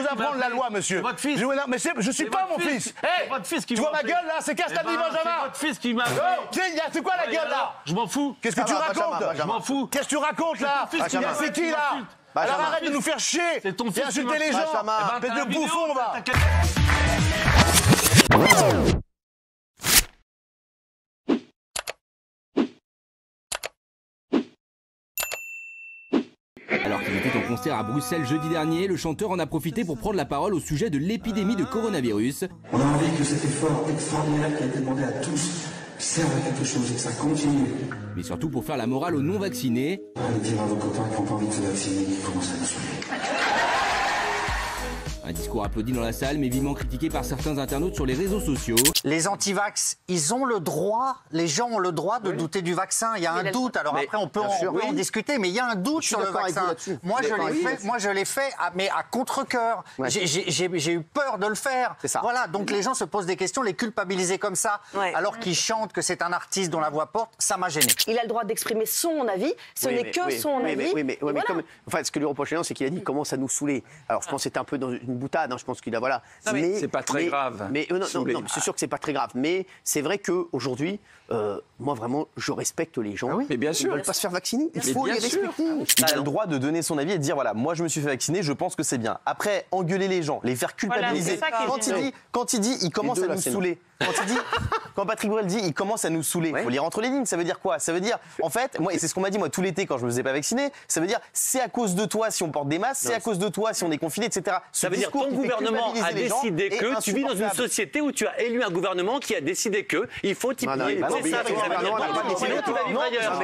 vous apprendre la loi, monsieur. Votre fils. Mais je suis pas mon fils. Hey, votre fils qui tu vois ma gueule là? C'est Castaldi Benjamin. C'est votre fils qui m'a. C'est quoi la gueule là? Je m'en fous. Qu'est-ce que tu racontes? Je m'en fous. Qu'est-ce que tu racontes là? C'est qui là? Alors arrête de nous faire chier. C'est ton fils. Insulter les gens. Espèce de bouffon, va. Alors qu'il était en concert à Bruxelles jeudi dernier, le chanteur en a profité pour prendre la parole au sujet de l'épidémie de coronavirus. On a envie que cet effort extraordinaire qui a été demandé à tous serve à quelque chose et que ça continue. Mais surtout pour faire la morale aux non-vaccinés. Allez dire à vos copains qui n'ont pas envie de se vacciner qu'ils commencent à nous saouler. Un discours applaudi dans la salle, mais vivement critiqué par certains internautes sur les réseaux sociaux. Les anti-vax, ils ont le droit, les gens ont le droit de douter du vaccin. Il y a un doute. Alors après, on peut en discuter, mais il y a un doute sur le vaccin. Moi, je l'ai fait, mais à contre-cœur. Ouais. J'ai eu peur de le faire. Voilà, donc les gens se posent des questions, les culpabiliser comme ça, alors qu'ils chantent que c'est un artiste dont la voix porte, ça m'a gêné. Il a le droit d'exprimer son avis, ce n'est que son avis. Mais comme, enfin, ce que lui reproche les gens, c'est qu'il a dit comment ça nous saouler. Alors je pense que c'était un peu dans une boutade, hein, je pense qu'il a voilà. Mais c'est pas très grave. Mais non, c'est sûr que c'est pas très grave. Mais c'est vrai qu'aujourd'hui, moi vraiment, je respecte les gens. Mais bien sûr. Ils veulent pas se faire vacciner. Il faut les respecter. Il a le droit de donner son avis et de dire voilà, moi je me suis fait vacciner, je pense que c'est bien. Après, engueuler les gens, les faire culpabiliser. Quand il dit, il commence à nous saouler. Quand Patrick Bruel dit, il commence à nous saouler. Il faut lire entre les lignes. Ça veut dire quoi? Ça veut dire, en fait, moi, et c'est ce qu'on m'a dit moi tout l'été quand je me faisais pas vacciner. Ça veut dire, c'est à cause de toi si on porte des masques, c'est à cause de toi si on est confiné, etc. Ça veut dire ton gouvernement a décidé que tu vis dans une société où tu as élu un gouvernement qui a décidé que il faut t'y plier. C'est ça. Sinon tu vas vivre ailleurs.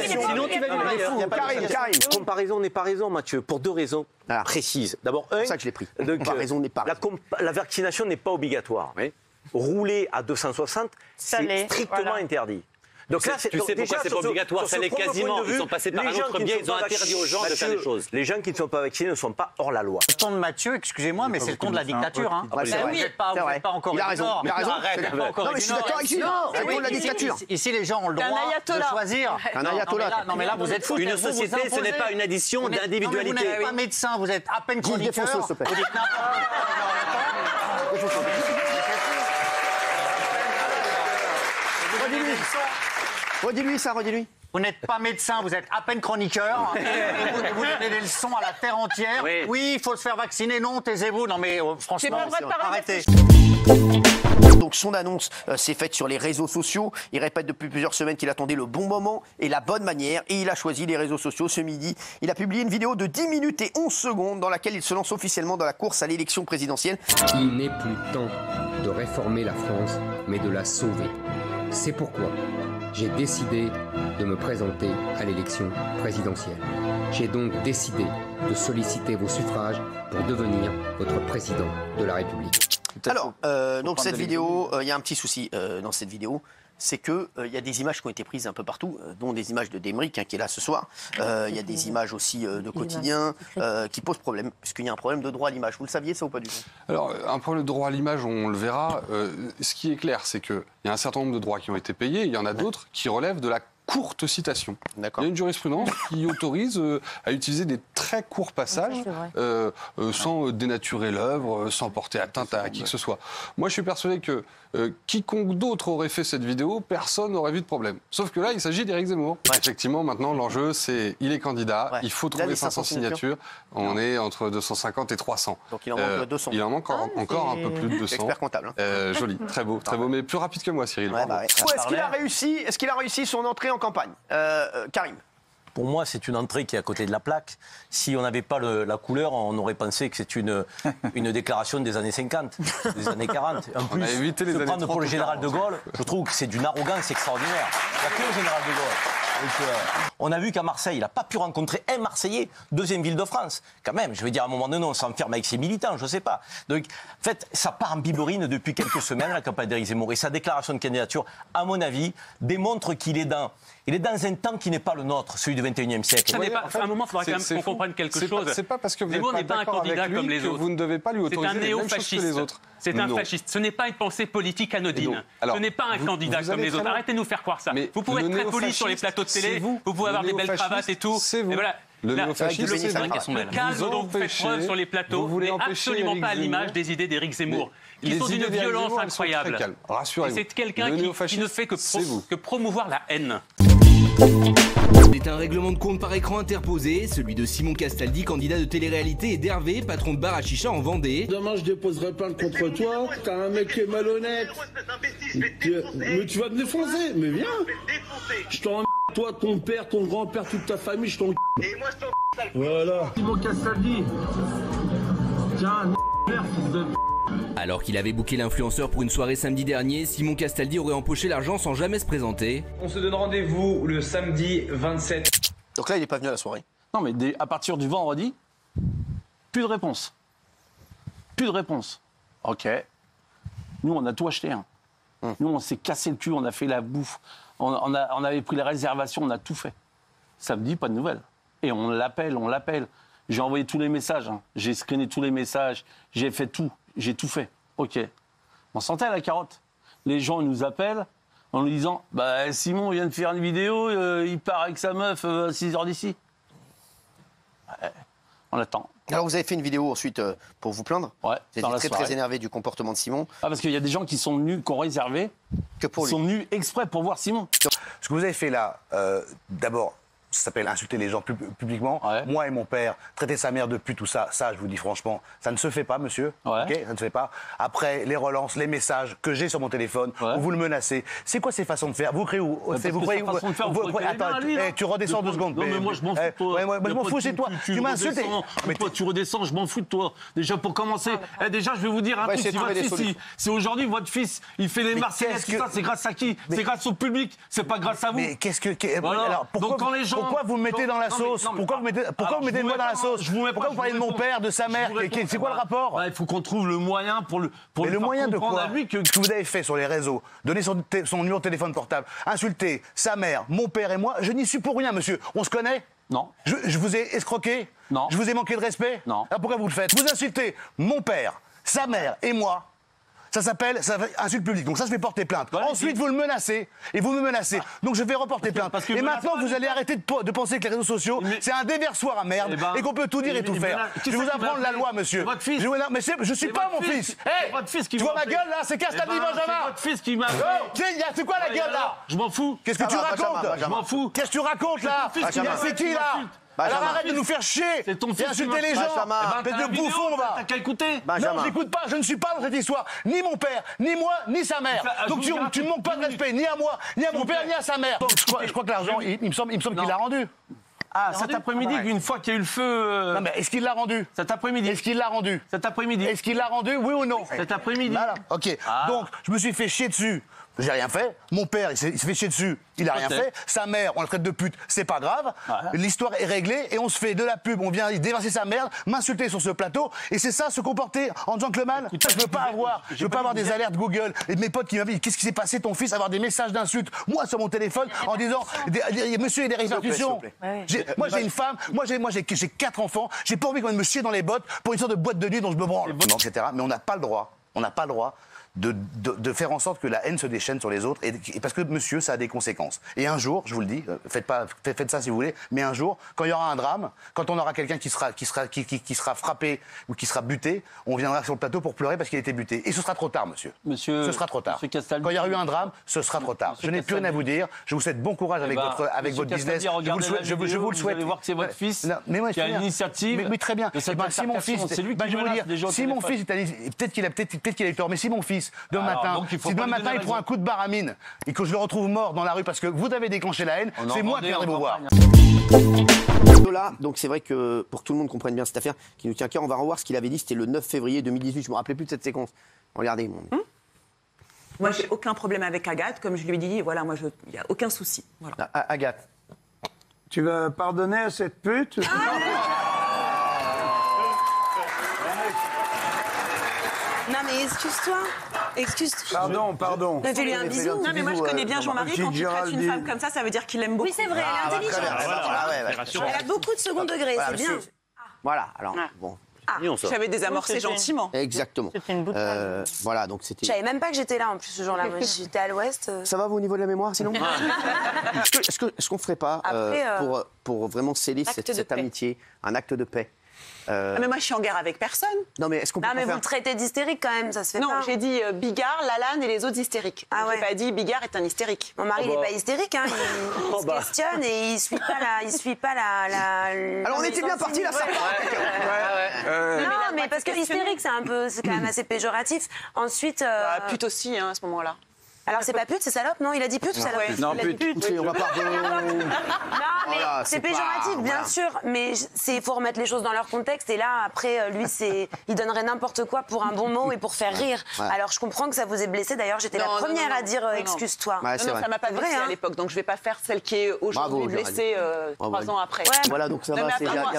Sinon tu vas vivre ailleurs. Karim. Comparaison n'est pas raison, Mathieu, pour deux raisons précises. D'abord, c'est ça que je l'ai pris. Comparaison n'est pas raison. La vaccination n'est pas obligatoire. Rouler à 260, c'est strictement interdit. Donc là, tu sais pourquoi c'est pas obligatoire, ça l'est quasiment. Ils sont passés par un autre biais, ils ont interdit aux gens de faire des choses. Les gens qui ne sont pas vaccinés ne sont pas hors la loi. Le ton de Mathieu, excusez-moi, mais c'est le ton de la dictature. Hein. Vous n'êtes pas encore il a raison. Il a raison. Non, mais je suis d'accord ici. C'est le ton de la dictature. Ici, les gens ont le droit de choisir. Un ayatollah. Non, mais là, vous êtes fous. Une société, ce n'est pas une addition d'individualité. Vous n'êtes pas médecin, vous êtes à peine chroniqueur. Vous dites Redis-lui ça, redis-lui. Vous n'êtes pas médecin, vous êtes à peine chroniqueur. Et vous donnez des leçons à la terre entière. Oui, il faut se faire vacciner. Non, taisez-vous. Non, mais franchement, arrêtez. Donc son annonce s'est faite sur les réseaux sociaux. Il répète depuis plusieurs semaines qu'il attendait le bon moment et la bonne manière. Et il a choisi les réseaux sociaux ce midi. Il a publié une vidéo de 10 minutes et 11 secondes dans laquelle il se lance officiellement dans la course à l'élection présidentielle. Il n'est plus temps de réformer la France, mais de la sauver. C'est pourquoi j'ai décidé de me présenter à l'élection présidentielle. J'ai donc décidé de solliciter vos suffrages pour devenir votre président de la République. Alors, donc cette vidéo, il y a un petit souci dans cette vidéo, c'est qu'il y a des images qui ont été prises un peu partout, dont des images de Demric, qui est là ce soir. Il y a des images aussi de quotidien qui posent problème, puisqu'il y a un problème de droit à l'image. Vous le saviez, ça ou pas du tout? Alors, un problème de droit à l'image, on le verra. Ce qui est clair, c'est qu'il y a un certain nombre de droits qui ont été payés, il y en a d'autres qui relèvent de la courte citation. Il y a une jurisprudence qui autorise à utiliser des très courts passages sans dénaturer l'œuvre, sans porter atteinte à qui que ce soit. Moi, je suis persuadé que quiconque d'autre aurait fait cette vidéo, personne n'aurait vu de problème. Sauf que là, il s'agit d'Éric Zemmour. Effectivement, maintenant, l'enjeu, c'est il est candidat, il faut trouver 500 signatures. On est entre 250 et 300. Donc il en manque 200. Il en manque encore un peu plus de 200. Expert comptable. Joli, très beau, mais plus rapide que moi, Cyril. Est-ce qu'il a réussi son entrée en campagne? Karim. Pour moi, c'est une entrée qui est à côté de la plaque. Si on n'avait pas la couleur, on aurait pensé que c'est une déclaration des années 50, des années 40. En plus, se prendre pour le général de Gaulle, je trouve que c'est d'une arrogance extraordinaire. Il n'y a que le général de Gaulle. Donc, on a vu qu'à Marseille, il n'a pas pu rencontrer un Marseillais, deuxième ville de France. Quand même, je veux dire, à un moment donné, on s'enferme avec ses militants, je ne sais pas. Donc, en fait, ça part en biberine depuis quelques semaines, la campagne d'Éric Zemmour. Et sa déclaration de candidature, à mon avis, démontre qu'il est dans un temps qui n'est pas le nôtre, celui du XXIe siècle. À un moment, il faudra quand même qu'on comprenne quelque chose. C'est pas parce que vous Zemmour n'est pas un candidat comme les autres. Vous ne devez pas lui autoriser les mêmes choses que les autres. C'est un fasciste. Ce n'est pas une pensée politique anodine. Ce n'est pas un candidat comme les autres. Arrêtez de nous faire croire ça. Vous pouvez être très poli sur les plateaux de télé, vous pouvez avoir des belles cravates et tout. Et voilà. Le néofascisme, le calme dont vous faites preuve sur les plateaux n'est absolument pas à l'image des idées d'Éric Zemmour. Qui sont d'une violence incroyable. Rassurez-vous. C'est quelqu'un qui ne fait que promouvoir la haine. C'est un règlement de compte par écran interposé, celui de Simon Castaldi, candidat de télé-réalité, et d'Hervé, patron de bar à chicha en Vendée. Demain, je déposerai plainte contre toi. T'as un mec qui est malhonnête. Mais tu vas me défoncer. Mais viens. Je t'en toi, ton père, ton grand-père, toute ta famille, je t'en. Et moi, je t'en. Voilà. Simon Castaldi. Tiens, fils de. Alors qu'il avait booké l'influenceur pour une soirée samedi dernier, Simon Castaldi aurait empoché l'argent sans jamais se présenter. On se donne rendez-vous le samedi 27. Donc là, il n'est pas venu à la soirée. Non, mais à partir du vendredi, plus de réponse. Plus de réponse. OK. Nous, on a tout acheté. Hein. Nous, on s'est cassé le cul, on a fait la bouffe. On avait pris les réservations, on a tout fait. Samedi, pas de nouvelles. Et on l'appelle. J'ai envoyé tous les messages. Hein. J'ai screené tous les messages. J'ai fait tout. J'ai tout fait. OK. On sentait la carotte. Les gens nous appellent en nous disant bah, Simon vient de faire une vidéo, il part avec sa meuf à 6h d'ici. Ouais, on attend. Alors vous avez fait une vidéo ensuite pour vous plaindre. Ouais. Vous étiez très énervé du comportement de Simon. Ah, parce qu'il y a des gens qui sont venus, qui ont réservé, qui sont venus exprès pour voir Simon. Ce que vous avez fait là, d'abord, ça s'appelle insulter les gens publiquement. Ouais. Moi et mon père, traiter sa mère de pute, tout ça, je vous dis franchement, ça ne se fait pas, monsieur. Ouais. Okay, ça ne se fait pas. Après, les relances, les messages que j'ai sur mon téléphone, où vous le menacez. C'est quoi ces façons de faire? Vous créez où? Vous croyez où? Attends, tu redescends 2 secondes. Non, mais moi, je m'en fous de toi. Moi, je m'en fous, c'est toi. Tu m'as insulté. Mais toi, tu redescends, je m'en fous de toi. Déjà, pour commencer, déjà, je vais vous dire un truc. Si aujourd'hui, votre fils, il fait les Marseillaises, tout ça, c'est grâce à qui? C'est grâce au public. C'est pas grâce à vous. Mais qu'est-ce que. Alors, pourquoi vous me mettez dans la sauce? Pourquoi vous mettez le doigt dans la sauce? Pourquoi vous parlez de mon père, de sa mère? C'est quoi le rapport? Il faut qu'on trouve le moyen pour le moyen de quoi? Ce que vous avez fait sur les réseaux, donner son numéro de téléphone portable, insulter sa mère, mon père et moi, je n'y suis pour rien, monsieur. On se connaît? Non. Je vous ai escroqué? Non. Je vous ai manqué de respect? Non. Alors pourquoi vous le faites? Vous insultez mon père, sa mère et moi. Ça s'appelle insulte publique. Donc ça, je vais porter plainte. Voilà, ensuite, vous le menacez. Et vous me menacez. Donc je vais reporter plainte. Et maintenant, vous allez arrêter de penser que les réseaux sociaux, c'est un déversoir à merde et qu'on peut tout dire et tout faire. Je vais vous apprendre la loi, monsieur. Votre fils. Mais je suis pas mon fils. Tu vois ma gueule, là? C'est Castaldi Benjamin. C'est votre fils qui m'a... C'est quoi la gueule, là? Je m'en fous. Qu'est-ce que tu racontes? Je m'en fous. Qu'est-ce que tu racontes, là? C'est qui, là? Alors arrête de nous faire chier et insulter les gens. Espèce de bouffon, va. T'as qu'à écouter. Non, j'écoute pas. Je ne suis pas dans cette histoire. Ni mon père, ni moi, ni sa mère. Donc tu ne manques pas de respect, ni à moi, ni à mon père, ni à sa mère. Je crois que l'argent, il me semble qu'il l'a rendu. Ah, cet après-midi, une fois qu'il y a eu le feu... Non, mais est-ce qu'il l'a rendu? Cet après-midi. Est-ce qu'il l'a rendu? Cet après-midi. Est-ce qu'il l'a rendu, oui ou non? Cet après-midi. Voilà, ok. Donc, je me suis fait chier dessus. J'ai rien fait. Mon père, il s'est fait chier dessus. Il a rien fait. Sa mère, on la traite de pute. C'est pas grave. L'histoire est réglée et on se fait de la pub. On vient déverser sa merde, m'insulter sur ce plateau. Et c'est ça, se comporter en gentleman. Je veux pas avoir des alertes Google et de mes potes qui m'invitent. Qu'est-ce qui s'est passé, ton fils, avoir des messages d'insultes, moi, sur mon téléphone, en disant, monsieur, il y a des répercussions. Moi, j'ai une femme. Moi, j'ai 4 enfants. J'ai pas envie qu'on me chier dans les bottes pour une sorte de boîte de nuit dont je me branle, etc. Mais on n'a pas le droit. On n'a pas le droit de faire en sorte que la haine se déchaîne sur les autres, et parce que, monsieur, ça a des conséquences. Et un jour, je vous le dis, faites ça si vous voulez, mais un jour, quand il y aura un drame, quand on aura quelqu'un qui sera frappé ou qui sera buté, on viendra sur le plateau pour pleurer parce qu'il a été buté. Et ce sera trop tard, monsieur. Ce sera trop tard. Quand il y aura eu un drame, ce sera trop tard. Je n'ai plus rien à vous dire. Je vous souhaite bon courage avec votre business. Je vous le souhaite. Vous allez voir que c'est votre fils qui a l'initiative. Mais très bien. Si mon fils, si mon fils, peut-être qu'il a eu tort, mais si mon fils, demain matin, il prend un coup de baramine et que je le retrouve mort dans la rue parce que vous avez déclenché la haine, c'est moi qui viendrai vous voir. Là, donc c'est vrai que pour que tout le monde comprenne bien cette affaire qui nous tient à cœur, on va revoir ce qu'il avait dit. C'était le 9 février 2018. Je me rappelais plus de cette séquence. Regardez. Moi, j'ai aucun problème avec Agathe, comme je lui ai dit. Voilà, moi, il n'y a aucun souci. Voilà. Agathe, tu vas pardonner à cette pute? Non mais excuse-toi. Pardon. Fais-lui un bisou. Non mais moi je connais bien Jean-Marie. Quand il traite une femme comme ça veut dire qu'il l'aime beaucoup. Oui c'est vrai, elle est intelligente. Elle a beaucoup de second degré, c'est bien. Voilà, alors bon, J'avais désamorcé gentiment. Exactement. C'était une boutade. Voilà, donc c'était. Je savais même pas que j'étais là en plus ce jour-là. Moi, j'étais à l'ouest. Ça va vous au niveau de la mémoire sinon? Est-ce qu'on ferait pas pour vraiment sceller cette amitié, un acte de paix? Mais moi, je suis en guerre avec personne. Non, mais est-ce qu'on peut Non, mais faire... vous le traitez d'hystérique quand même, ça se fait pas. Non, j'ai dit Bigard, Lalanne et les autres hystériques. Ah ouais. J'ai pas dit Bigard est un hystérique. Mon mari, il n'est pas hystérique, hein. Il se questionne et il suit pas la. Alors on était bien parti là, ça. Non, mais parce que hystérique, c'est quand même assez péjoratif. Ensuite. Pute aussi, hein, à ce moment-là. Alors c'est pas pute, c'est salope, non? Il a dit pute ou salope? Non, pute. On va pas... Non, mais c'est péjoratif, bien sûr, mais il faut remettre les choses dans leur contexte. Et là, après, lui, il donnerait n'importe quoi pour un bon mot et pour faire rire. Alors je comprends que ça vous ait blessé. D'ailleurs, j'étais la première à dire excuse-toi. Non, ça m'a pas blessée à l'époque, donc je vais pas faire celle qui est aujourd'hui blessée 3 ans après. Voilà, donc ça va.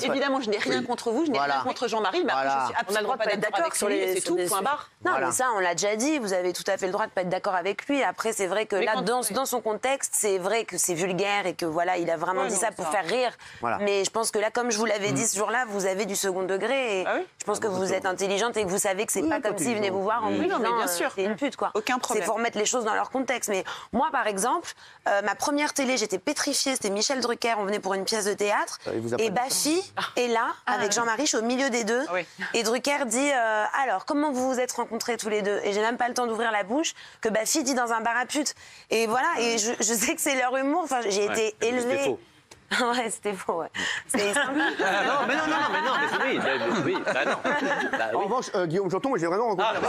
Évidemment, je n'ai rien contre vous, je n'ai rien contre Jean-Marie, mais après, je suis absolument pas d'accord avec lui, c'est tout, point barre. Non, mais ça, on l'a déjà dit. Vous avez tout à fait le droit de pas être d'accord avec lui. Après, c'est vrai que là, dans son contexte, c'est vrai que c'est vulgaire et que voilà, il a vraiment dit ça pour faire rire. Voilà. Mais je pense que là, comme je vous l'avais dit ce jour-là, vous avez du second degré. Et je pense que vous êtes intelligente et que vous savez que c'est pas comme s'il venait vous voir en vous disant c'est une pute, quoi. Aucun problème. C'est pour remettre les choses dans leur contexte. Mais moi, par exemple, ma première télé, j'étais pétrifiée. C'était Michel Drucker. On venait pour une pièce de théâtre. Et Baffy est là avec Jean-Marie. Je suis au milieu des deux. Et Drucker dit alors, comment vous vous êtes rencontrés tous les deux? Et j'ai même pas le temps d'ouvrir la bouche que Baffy dit dans un bar à pute. Et voilà, et je sais que c'est leur humour. Enfin, j'ai été élevée. C'était faux. Ouais, c'était faux, ouais. C'est simple. Non, mais oui, bah non. En revanche, Guillaume Janton, moi j'ai vraiment rencontré là-bas.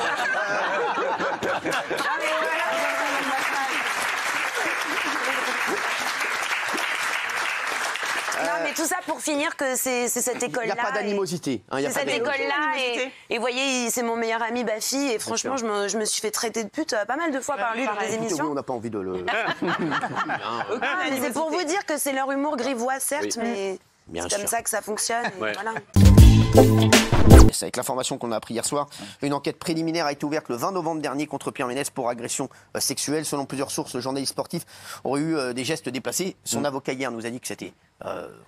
Non, mais tout ça pour finir que c'est cette école-là. Il n'y a pas d'animosité. C'est cette école-là. Et vous voyez, c'est mon meilleur ami Baffy. Et franchement, je me suis fait traiter de pute pas mal de fois par lui dans des émissions. On n'a pas envie de le... C'est pour vous dire que c'est leur humour grivois, certes, mais c'est comme ça que ça fonctionne. Et voilà. C'est avec l'information qu'on a appris hier soir. Une enquête préliminaire a été ouverte le 20 novembre dernier contre Pierre Ménès pour agression sexuelle. Selon plusieurs sources, le journaliste sportif aurait eu des gestes déplacés. Son avocat hier nous a dit que c'était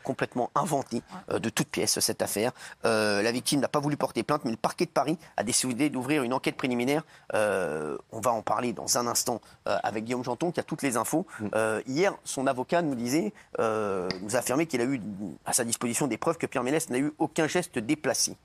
complètement inventé de toute pièce cette affaire. La victime n'a pas voulu porter plainte, mais le parquet de Paris a décidé d'ouvrir une enquête préliminaire. On va en parler dans un instant avec Guillaume Janton qui a toutes les infos. Hier, son avocat nous disait, nous a affirmé qu'il a eu à sa disposition des preuves que Pierre Ménès n'a eu aucun geste déplacé.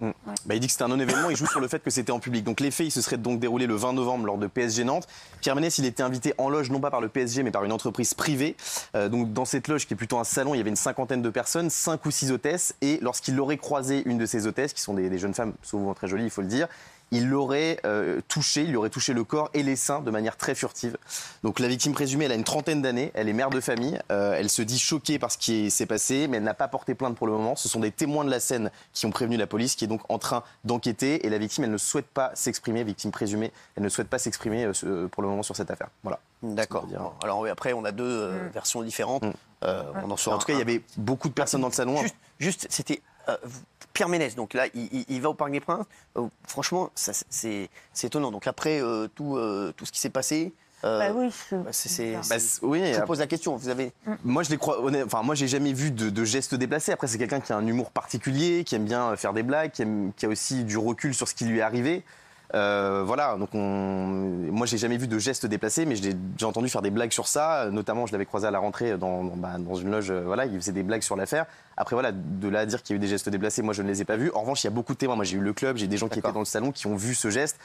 Bah, il dit que c'était un non-événement, il joue sur le fait que c'était en public. Donc les faits, ils se seraient donc déroulés le 20 novembre lors de PSG Nantes. Pierre Ménès, il était invité en loge, non pas par le PSG, mais par une entreprise privée. Donc dans cette loge, qui est plutôt un salon, il y avait une cinquantaine de personnes, 5 ou 6 hôtesses. Et lorsqu'il aurait croisé une de ces hôtesses, qui sont des jeunes femmes souvent très jolies, il faut le dire, il l'aurait touché, il lui aurait touché le corps et les seins de manière très furtive. Donc la victime présumée, elle a une trentaine d'années, elle est mère de famille, elle se dit choquée par ce qui s'est passé, mais elle n'a pas porté plainte pour le moment. Ce sont des témoins de la scène qui ont prévenu la police, qui est donc en train d'enquêter, et la victime, elle ne souhaite pas s'exprimer, victime présumée, elle ne souhaite pas s'exprimer pour le moment sur cette affaire. Voilà. D'accord. Bon, alors après, on a deux versions différentes. On en saura. En tout cas, il y avait beaucoup de personnes dans le salon. Juste c'était... Pierre Ménès, donc là, il va au Parc des Princes. Franchement, c'est étonnant. Donc après tout ce qui s'est passé, oui. Je pose la question. Vous avez... Moi, je les crois. Enfin, moi, j'ai jamais vu de gestes déplacés. Après, c'est quelqu'un qui a un humour particulier, qui aime bien faire des blagues, qui a aussi du recul sur ce qui lui est arrivé. Voilà, donc moi j'ai jamais vu de gestes déplacés, mais j'ai entendu faire des blagues sur ça. Notamment, je l'avais croisé à la rentrée dans une loge. Voilà, il faisait des blagues sur l'affaire. Après, voilà, de là à dire qu'il y a eu des gestes déplacés, moi je ne les ai pas vus. En revanche, il y a beaucoup de témoins. Moi, j'ai eu le club, j'ai des gens qui étaient dans le salon qui ont vu ce geste.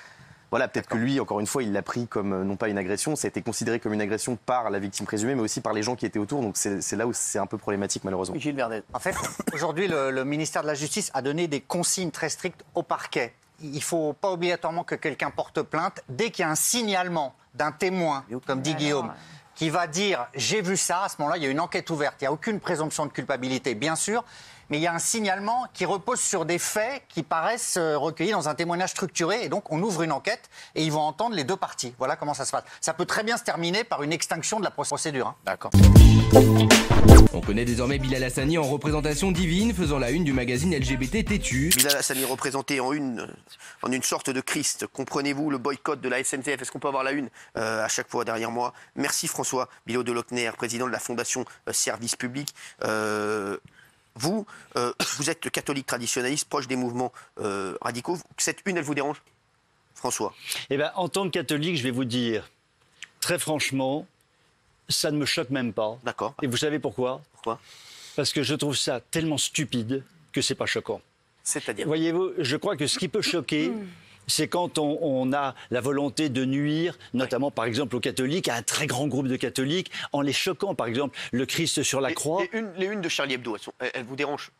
Voilà, peut-être que lui, encore une fois, il l'a pris comme non pas une agression, ça a été considéré comme une agression par la victime présumée, mais aussi par les gens qui étaient autour. Donc c'est là où c'est un peu problématique, malheureusement. Gilles Verdet. En fait, aujourd'hui, le ministère de la Justice a donné des consignes très strictes au parquet. Il ne faut pas obligatoirement que quelqu'un porte plainte. Dès qu'il y a un signalement d'un témoin, comme dit Guillaume, qui va dire « j'ai vu ça », à ce moment-là, il y a une enquête ouverte. Il n'y a aucune présomption de culpabilité, bien sûr, mais il y a un signalement qui repose sur des faits qui paraissent recueillis dans un témoignage structuré. Et donc, on ouvre une enquête et ils vont entendre les deux parties. Voilà comment ça se passe. Ça peut très bien se terminer par une extinction de la procédure. Hein. D'accord. On connaît désormais Bilal Hassani en représentation divine, faisant la une du magazine LGBT Têtu. Bilal Hassani représenté en une sorte de Christ. Comprenez-vous le boycott de la SNCF? Est-ce qu'on peut avoir la une à chaque fois derrière moi? Merci François Bilot de Lochner, président de la Fondation Service Public. vous, vous êtes catholique traditionnaliste, proche des mouvements radicaux. Cette une, elle vous dérange, François? Eh bien, en tant que catholique, je vais vous dire, très franchement, ça ne me choque même pas. D'accord. Et vous savez pourquoi? Pourquoi? Parce que je trouve ça tellement stupide que c'est pas choquant. C'est-à-dire? Voyez-vous, je crois que ce qui peut choquer, c'est quand on a la volonté de nuire, notamment par exemple aux catholiques, à un très grand groupe de catholiques, en les choquant. Par exemple, le Christ sur la croix. Les unes de Charlie Hebdo, elles vous dérangent?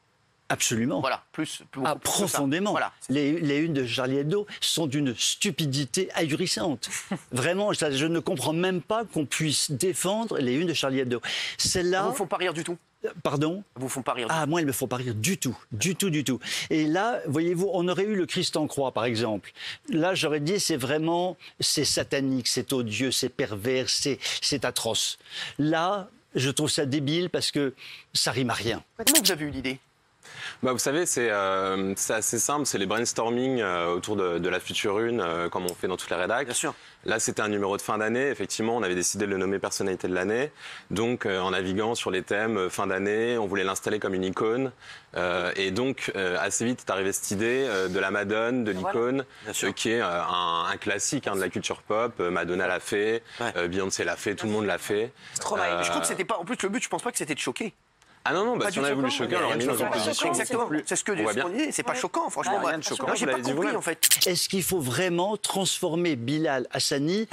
Absolument. Voilà, plus profondément. Voilà. Les unes de Charlie Hebdo sont d'une stupidité ahurissante. Vraiment, je ne comprends même pas qu'on puisse défendre les unes de Charlie Hebdo. Celles-là. Elles vous font pas rire du tout? Pardon? Elles vous font pas rire du tout? Ah, moi, elles me font pas rire du tout. Du tout, du tout. Et là, voyez-vous, on aurait eu le Christ en croix, par exemple. Là, j'aurais dit, c'est satanique, c'est odieux, c'est pervers, c'est atroce. Là, je trouve ça débile parce que ça rime à rien. Comment vous avez eu l'idée? Vous savez, c'est assez simple, c'est les brainstorming autour de la future une, comme on fait dans toutes les rédacs. Bien sûr. Là, c'était un numéro de fin d'année. Effectivement, on avait décidé de le nommer personnalité de l'année. Donc, en naviguant sur les thèmes fin d'année, on voulait l'installer comme une icône. Et donc, assez vite est arrivée cette idée de la Madone, de l'icône, qui est un classique de la culture pop. Madonna l'a fait, Beyoncé l'a fait, tout le monde l'a fait. Je crois que c'était pas. En plus, le but, je pense pas que c'était de choquer. Ah non, si on avait voulu choquer, on l'aurait mis dans une position. Exactement, c'est ce que on dit, c'est pas choquant, franchement. Rien de choquant, moi, j'ai pas compris, en fait. Est-ce qu'il faut vraiment transformer Bilal Hassani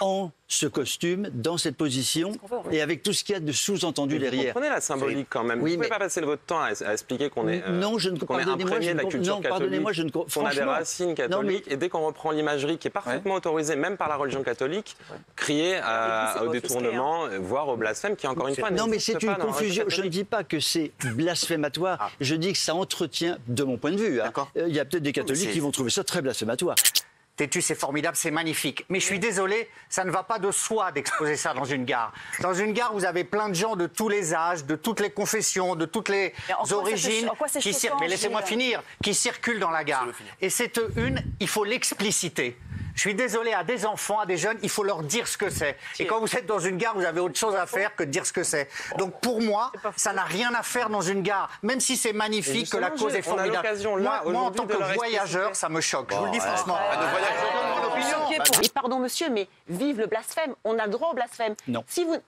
en ce costume, dans cette position, et avec tout ce qu'il y a de sous-entendu derrière? Vous comprenez la symbolique quand même. Vous ne pouvez pas passer votre temps à expliquer qu'on est imprégné de la culture catholique, qu'on a des racines catholiques, et dès qu'on reprend l'imagerie qui est parfaitement autorisée, même par la religion catholique, crier au détournement, voire au blasphème, qui encore une fois non, mais c'est une confusion. Je ne dis pas que c'est blasphématoire, je dis que ça entretient, de mon point de vue. Il y a peut-être des catholiques qui vont trouver ça très blasphématoire. Tétu, c'est formidable, c'est magnifique. Mais je suis désolé, ça ne va pas de soi d'exposer ça dans une gare. Dans une gare, vous avez plein de gens de tous les âges, de toutes les confessions, de toutes les origines, mais laissez-moi finir, qui circulent dans la gare. Et cette une, il faut l'expliciter. Je suis désolé, à des enfants, à des jeunes, il faut leur dire ce que c'est. Et quand vous êtes dans une gare, vous avez autre chose à faire que de dire ce que c'est. Donc pour moi, ça n'a rien à faire dans une gare, même si c'est magnifique, que la cause est formidable. Moi, en tant que voyageur, ça me choque. Je vous le dis franchement. Et pardon monsieur, mais vive le blasphème. On a le droit au blasphème. Non.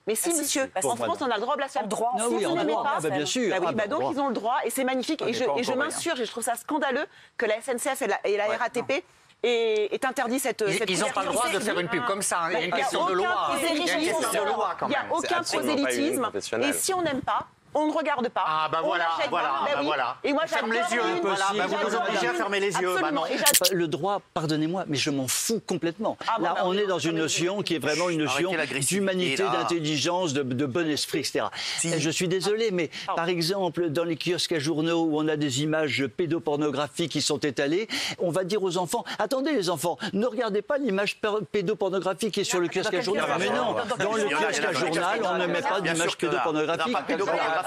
Mais si monsieur, en France on a le droit au blasphème. Si vous n'aimez pas, bien sûr. Donc ils ont le droit et c'est magnifique. Et je m'insurge et je trouve ça scandaleux que la SNCF et la RATP est interdit cette ils n'ont pas le droit de faire une pub comme ça. Il y a une question de loi. Il n'y a aucun prosélytisme. Et si on n'aime pas, on ne regarde pas. Ah bah voilà. Et moi ferme les yeux. Vous nous obligez à fermer les yeux. Bah non. Le droit, pardonnez-moi, mais je m'en fous complètement. Là, on est dans une notion qui est vraiment une notion d'humanité, d'intelligence, de bon esprit, etc. Et je suis désolé, mais par exemple, dans les kiosques à journaux où on a des images pédopornographiques qui sont étalées, on va dire aux enfants, attendez les enfants, ne regardez pas l'image pédopornographique qui est sur le kiosque à journal. Mais non, dans le kiosque à journal, on ne met pas d'image pédopornographique.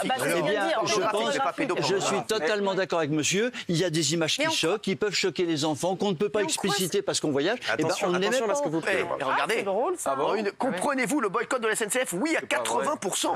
Eh bien, je suis totalement d'accord avec monsieur. Il y a des images qui choquent, qui peuvent choquer les enfants, qu'on ne peut pas expliciter parce qu'on voyage. Attention, parce que vous regardez. Comprenez-vous le boycott de la SNCF? Oui, à 80%.